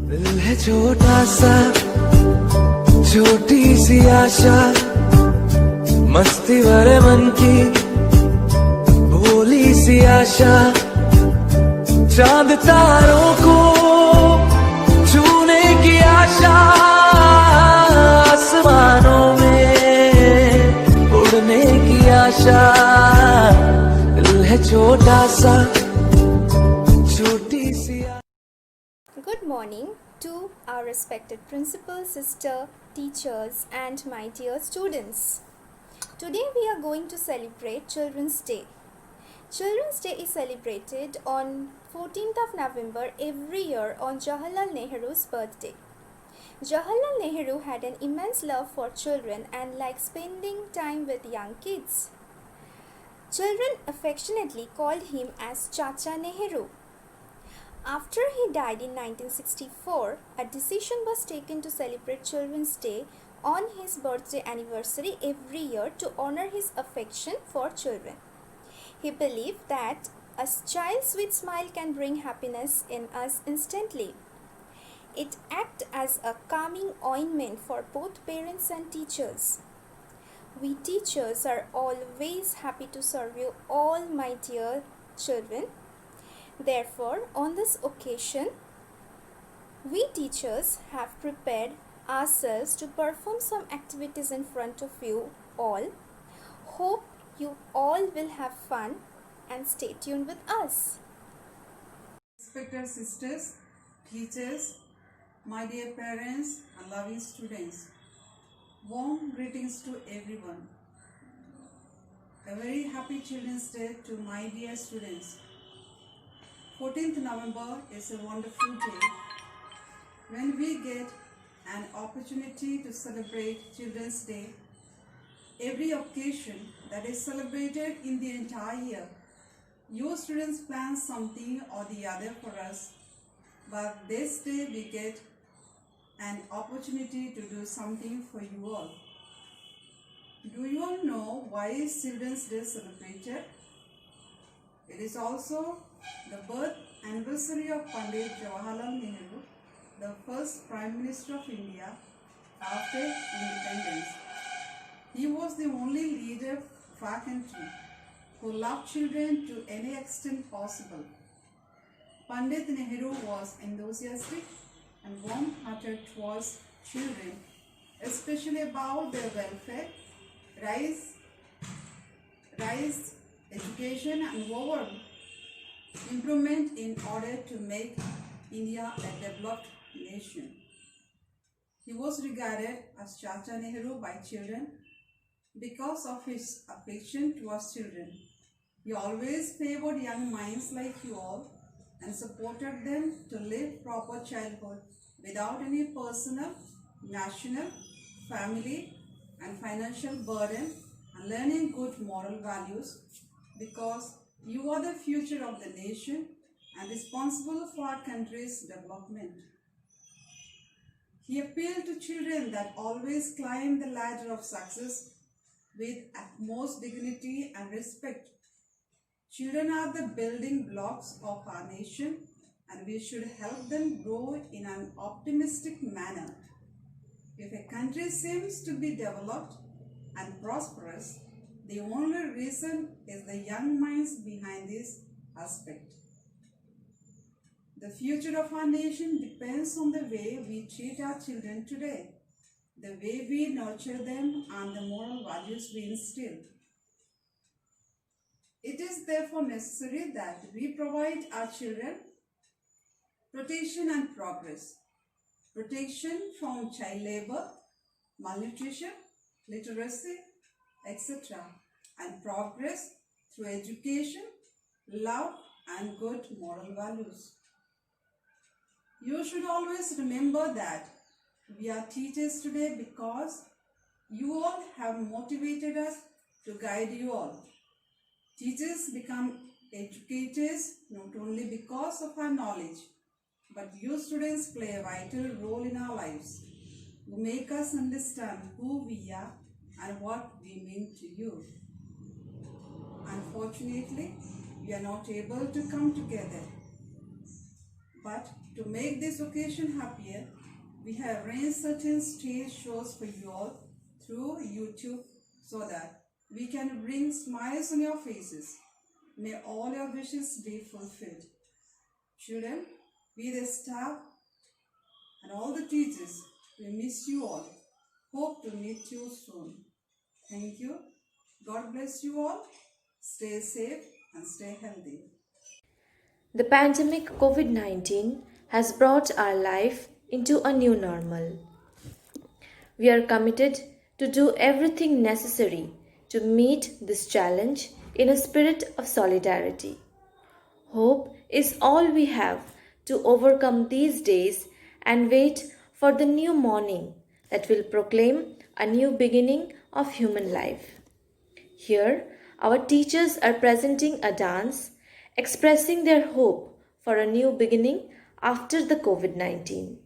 दिल है छोटा सा, छोटी सी आशा, मस्ती भरे मन की भोली सी आशा, चांद तारों को छूने की आशा, आसमानों में उड़ने की आशा। दिल है छोटा सा, छोटी सी। Good morning to our respected principal, sister, teachers and my dear students. Today we are going to celebrate Children's Day. Children's Day is celebrated on 14th of November every year on Jawaharlal Nehru's birthday. Jawaharlal Nehru had an immense love for children and liked spending time with young kids. Children affectionately called him as Chacha Nehru. After he died in 1964, a decision was taken to celebrate Children's Day on his birthday anniversary every year to honor his affection for children. He believed that a child's sweet smile can bring happiness in us instantly. It acts as a calming ointment for both parents and teachers. We teachers are always happy to serve you all, my dear children. Therefore, on this occasion, we teachers have prepared ourselves to perform some activities in front of you all. Hope you all will have fun and stay tuned with us. Respected sisters, teachers, my dear parents and loving students, warm greetings to everyone. A very happy Children's Day to my dear students. 14th November is a wonderful day when we get an opportunity to celebrate Children's Day. Every occasion that is celebrated in the entire year, you students plan something or the other for us, but this day we get an opportunity to do something for you all. Do you all know why is Children's Day celebrated? It is also the birth anniversary of Pandit Jawaharlal Nehru, the first Prime Minister of India after independence. He was the only leader of our country who loved children to any extent possible. Pandit Nehru was enthusiastic and warm-hearted towards children, especially about their welfare, rise, education and overall improvement in order to make India a developed nation. He was regarded as Chacha Nehru by children because of his affection towards children. He always favored young minds like you all and supported them to live proper childhood without any personal, national, family and financial burden and learning good moral values, because you are the future of the nation and responsible for our country's development. He appealed to children that always climb the ladder of success with utmost dignity and respect. Children are the building blocks of our nation and we should help them grow in an optimistic manner. If a country seems to be developed and prosperous, the only reason is the young minds behind this aspect. The future of our nation depends on the way we treat our children today, the way we nurture them and the moral values we instill. It is therefore necessary that we provide our children protection and progress. Protection from child labor, malnutrition, literacy, etc. and progress through education, love and good moral values. You should always remember that we are teachers today because you all have motivated us to guide you all. Teachers become educators not only because of our knowledge, but you students play a vital role in our lives. You make us understand who we are and what we mean to you. Unfortunately, we are not able to come together. But to make this occasion happier, we have arranged certain stage shows for you all through YouTube so that we can bring smiles on your faces. May all your wishes be fulfilled. Children, we the staff and all the teachers, we miss you all. Hope to meet you soon. Thank you. God bless you all. Stay safe and stay healthy. The pandemic COVID 19 has brought our life into a new normal. We are committed to do everything necessary to meet this challenge in a spirit of solidarity. Hope is all we have to overcome these days and wait for the new morning that will proclaim a new beginning of human life. Here, our teachers are presenting a dance expressing their hope for a new beginning after the COVID 19.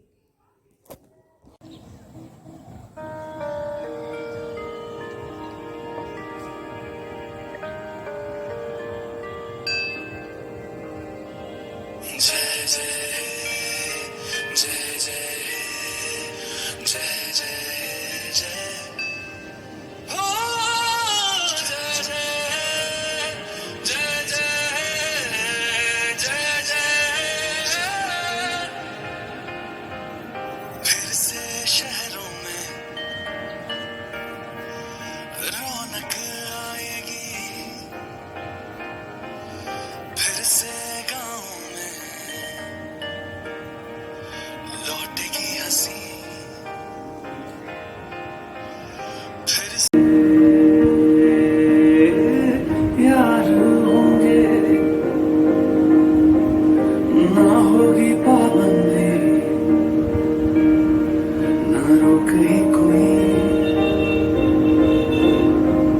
फिर से शहरों में रौनक आएगी, फिर से गाँव में लौटेगी हंसी, फिर से यार होंगे, ना होगी पाबंदी, ना रोके कोई,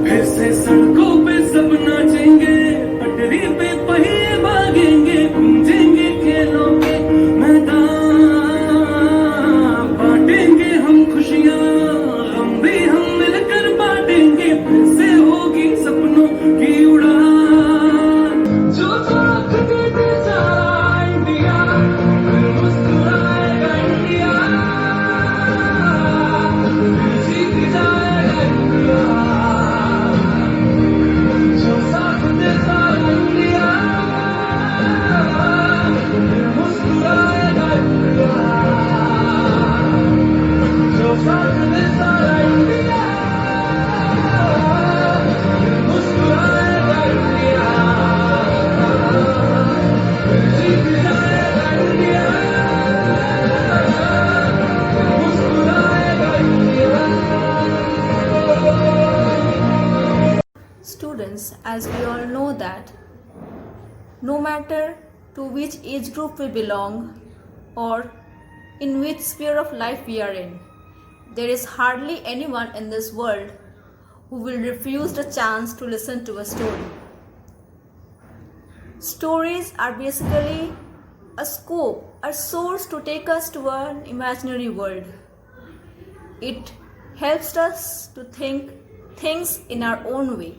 फिर से सड़कों पे सब नाचेंगे, पटरी पे पहिए भागेंगे, गूंजेंगे खेलों के मैदान, बांटेंगे हम खुशियाँ, गम भी हम मिलकर बांटेंगे, फिर से होगी सपनों की उड़ान, जो साथ देते सारा इंडिया, फिर मुस्कुराएगा इंडिया, जीत जाएगा इंडिया, जो साथ दे सारा इंडिया, फिर मुस्कुराएगा इंडिया, जो साथ दे सारा इंडिया, फिर मुस्कुराएगा इंडिया, जीत जाएगा इंडिया, मुस्कुराएगा India. Students, as we all know that no matter to which age group we belong or in which sphere of life we are in, there is hardly anyone in this world who will refuse the chance to listen to a story. Stories are basically a scope, a source to take us to an imaginary world. It helps us to think things in our own way.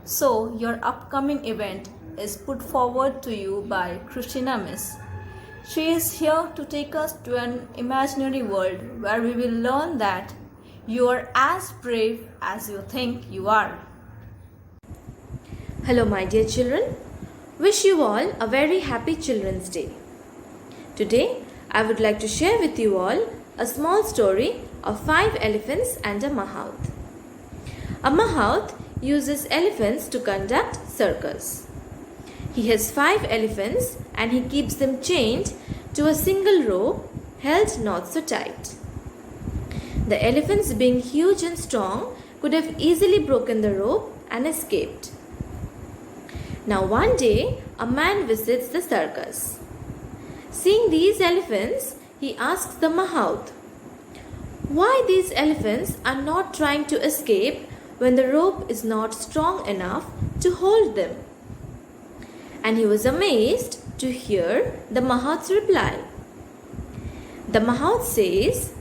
So, your upcoming event is put forward to you by Christina Miss. She is here to take us to an imaginary world where we will learn that you are as brave as you think you are. Hello, my dear children. Wish you all a very happy Children's Day. Today, I would like to share with you all a small story of 5 elephants and a mahout. A mahout uses elephants to conduct circus. He has 5 elephants and he keeps them chained to a single rope held not so tight. The elephants, being huge and strong, could have easily broken the rope and escaped. Now one day, a man visits the circus. Seeing these elephants, he asks the mahout, why these elephants are not trying to escape when the rope is not strong enough to hold them. And he was amazed to hear the mahout's reply. The mahout says,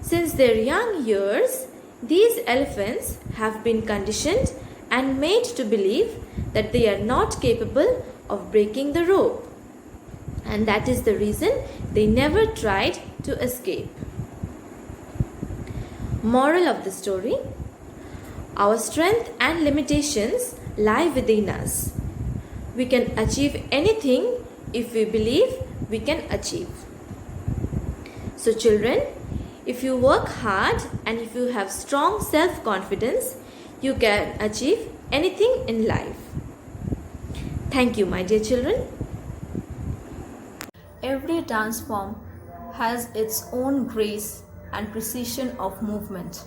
since their young years, these elephants have been conditioned and made to believe that they are not capable of breaking the rope. and that is the reason they never tried to escape. Moral of the story: our strength and limitations lie within us. We can achieve anything if we believe we can achieve. So children, if you work hard and if you have strong self-confidence, you can achieve anything in life. Thank you, my dear children. Every dance form has its own grace and precision of movement.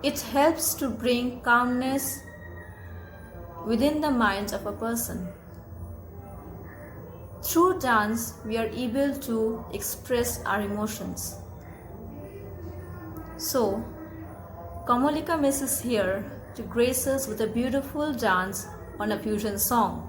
It helps to bring calmness within the minds of a person. Through dance, we are able to express our emotions. So, Kamalika Miss is here to grace us with a beautiful dance on a fusion song.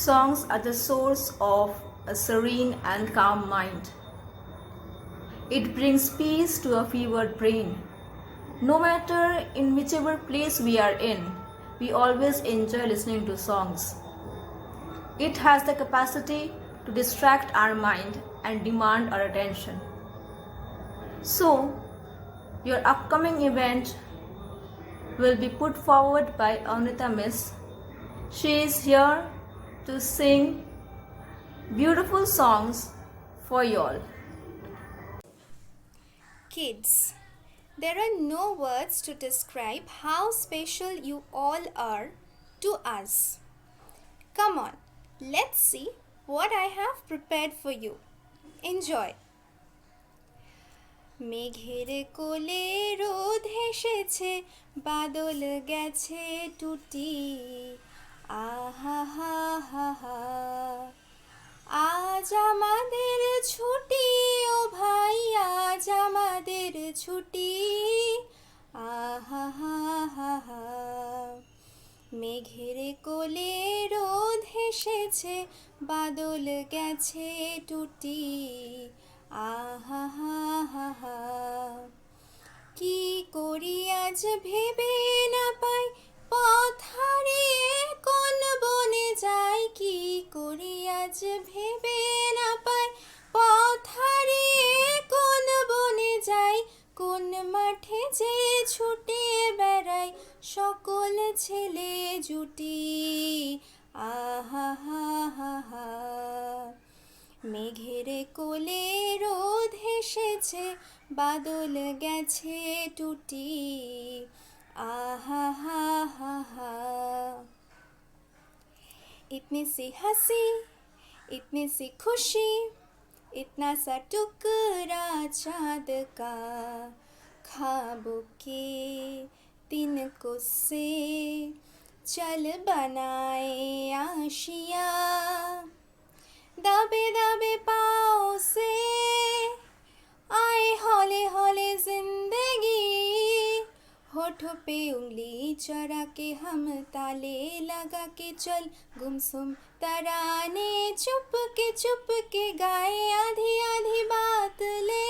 Songs are the source of a serene and calm mind. It brings peace to a fevered brain. No matter in whichever place we are in, we always enjoy listening to songs. It has the capacity to distract our mind and demand our attention. So, your upcoming event will be put forward by Aunita Miss. She is here to sing beautiful songs for you all. Kids, there are no words to describe how special you all are to us. Come on, let's see what I have prepared for you. Enjoy. মেঘের কোলে রোদ হেসেছে, বাদল গেছে টুটি, আহা হা হা হা। আজ আমাদের ছুটি ও ভাই, আজ আমাদের ছুটি, আহা হা হা হা। মেঘের কোলে রোদ হেসেছে, বাদল গেছে টুটি, আহা হা হা হা। কি করি আজ ভেবে না পাই, পথ হারিয়ে কোন বনে যাই, কি করি আজ ভেবে না পাই, পথ হারিয়ে কোন বনে যাই, কোন মাঠে যে ছুটে বেড়াই, সকল ছেলে জুটি, আহা হা হা হা। মেঘের কোলে রোদ হেসেছে, বাদল গেছে টুটি, आहा हा हा हा। इतनी सी हंसी, इतनी सी खुशी, इतना सा टुकड़ा चाँद का, ख्वाबों के तिनकों से चल बनाए आशिया, दबे दबे पाँव से आए हौले हौले जिंदगी, होठ होठों पे उंगली चढ़ा के हम ताले लगा के चल गुमसुम तराने चुप के गाए आधी आधी बात ले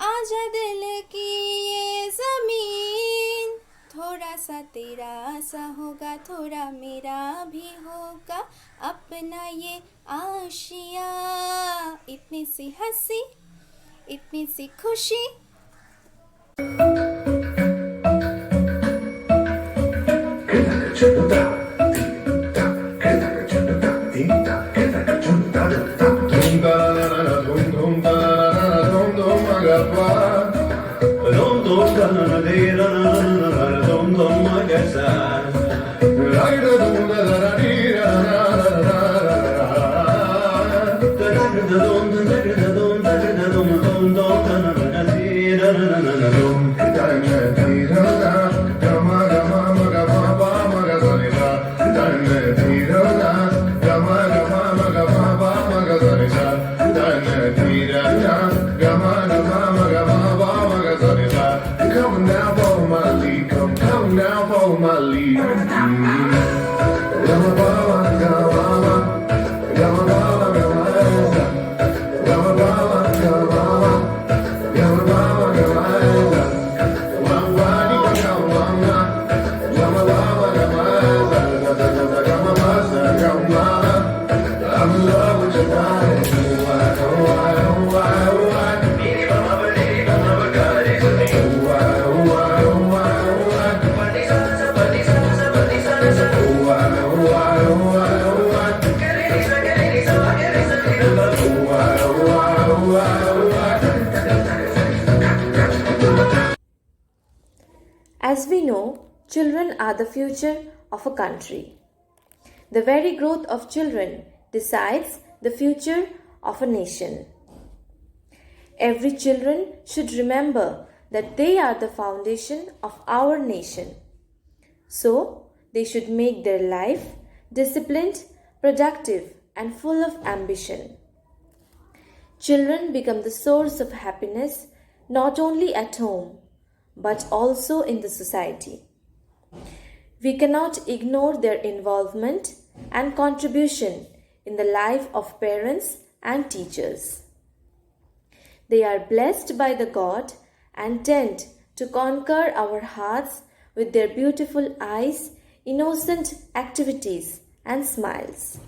आजा दिल की ये ज़मीन थोड़ा सा तेरा सा होगा थोड़ा मेरा भी होगा अपना ये आशिया इतनी सी हंसी इतनी सी खुशी Come now, follow my lead. Come now, follow my lead. I'm in love with your body. As we know, children are the future of a country. The very growth of children decides the future of a nation. Every children should remember that they are the foundation of our nation. So, they should make their life disciplined, productive, and full of ambition. Children become the source of happiness not only at home but also in the society. We cannot ignore their involvement and contribution in the life of parents and teachers. They are blessed by the God and tend to conquer our hearts with their beautiful eyes, innocent activities, and smiles.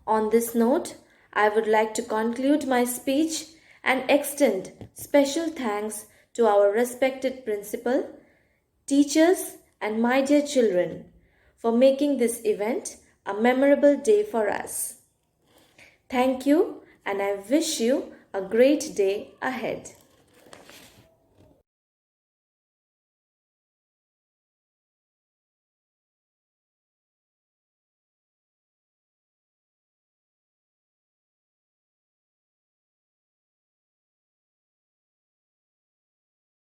On this note, I would like to conclude my speech and extend special thanks to our respected principal, teachers, and my dear children for making this event a memorable day for us. Thank you, and I wish you a great day ahead.